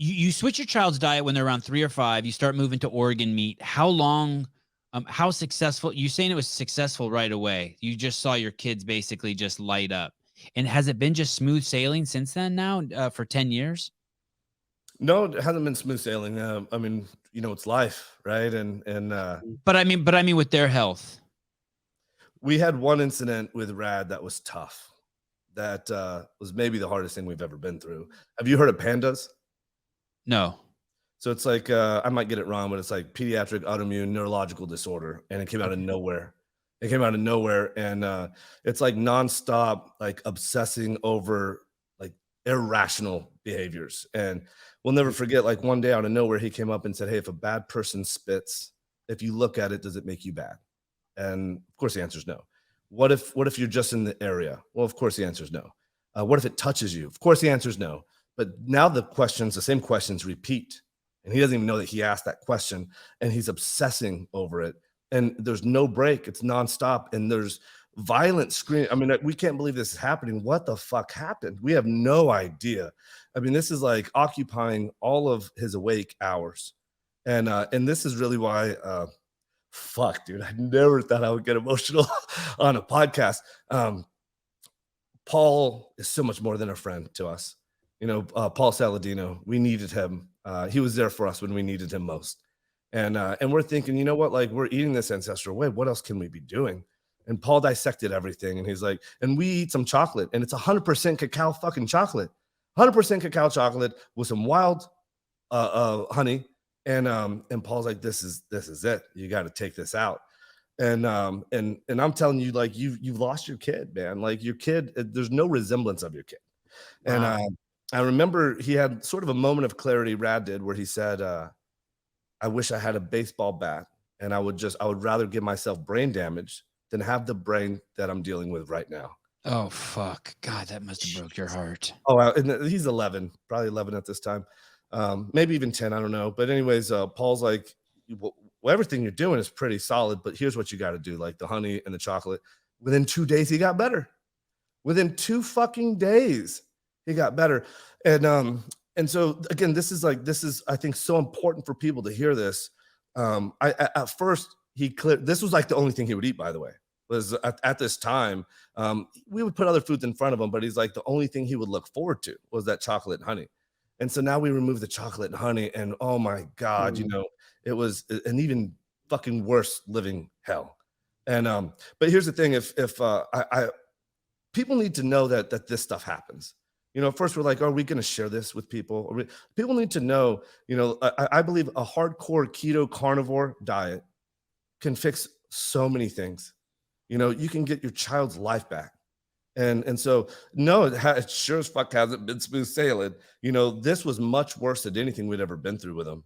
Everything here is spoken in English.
you switch your child's diet when they're around 3 or 5. You start moving to organ meat. How long? How successful? You saying it was successful right away? You just saw your kids basically just light up. And has it been just smooth sailing since then? Now for 10 years? No, it hasn't been smooth sailing. I mean, it's life, right? And But I mean, with their health. we had one incident with Rad that was tough. That was maybe the hardest thing we've ever been through. Have you heard of PANDAS? No. So it's like, I might get it wrong, but it's like pediatric autoimmune neurological disorder. And it came out of nowhere. And it's like nonstop, like obsessing over like irrational behaviors. And we'll never forget, like one day out of nowhere, he came up and said, hey, if a bad person spits, if you look at it, does it make you bad? And of course the answer is no. What if you're just in the area? Well, of course the answer is no. What if it touches you? Of course the answer is no. But now the same questions repeat. And he doesn't even know that he asked that question, and he's obsessing over it. And there's no break. It's nonstop. And there's violent screaming. I mean, we can't believe this is happening. What the fuck happened? We have no idea. I mean, this is like occupying all of his awake hours. And this is really why, fuck, dude, I never thought I would get emotional on a podcast. Paul is so much more than a friend to us. Paul Saladino, we needed him. He was there for us when we needed him most. And we're thinking, you know what, like we're eating this ancestral way. What else can we be doing? And Paul dissected everything. And he's like, and we eat some chocolate, and it's 100% cacao fucking chocolate, 100% cacao chocolate with some wild honey. And Paul's like, this is it. You got to take this out. And I'm telling you, like you've lost your kid, man. Like your kid, there's no resemblance of your kid. Wow. And I remember he had sort of a moment of clarity, Rad did, where he said, I wish I had a baseball bat, and I would rather give myself brain damage than have the brain that I'm dealing with right now. Oh, fuck. God, that must have broke your heart. Oh, and he's 11, probably 11 at this time. Maybe even 10, I don't know. But anyways, Paul's like, well, everything you're doing is pretty solid, but here's what you got to do, like the honey and the chocolate. Within 2 days, he got better. Within 2 fucking days, he got better. And so again, this is I think so important for people to hear this. At first this was like the only thing he would eat, by the way, was at this time. We would put other foods in front of him, but he's like the only thing he would look forward to was that chocolate and honey. And so now we remove the chocolate and honey, and oh my God, it was an even fucking worse living hell. And but here's the thing: if people need to know that this stuff happens. First we're like, are we going to share this with people? People need to know, I believe a hardcore keto carnivore diet can fix so many things. You can get your child's life back. And so, no, it sure as fuck hasn't been smooth sailing. This was much worse than anything we'd ever been through with him.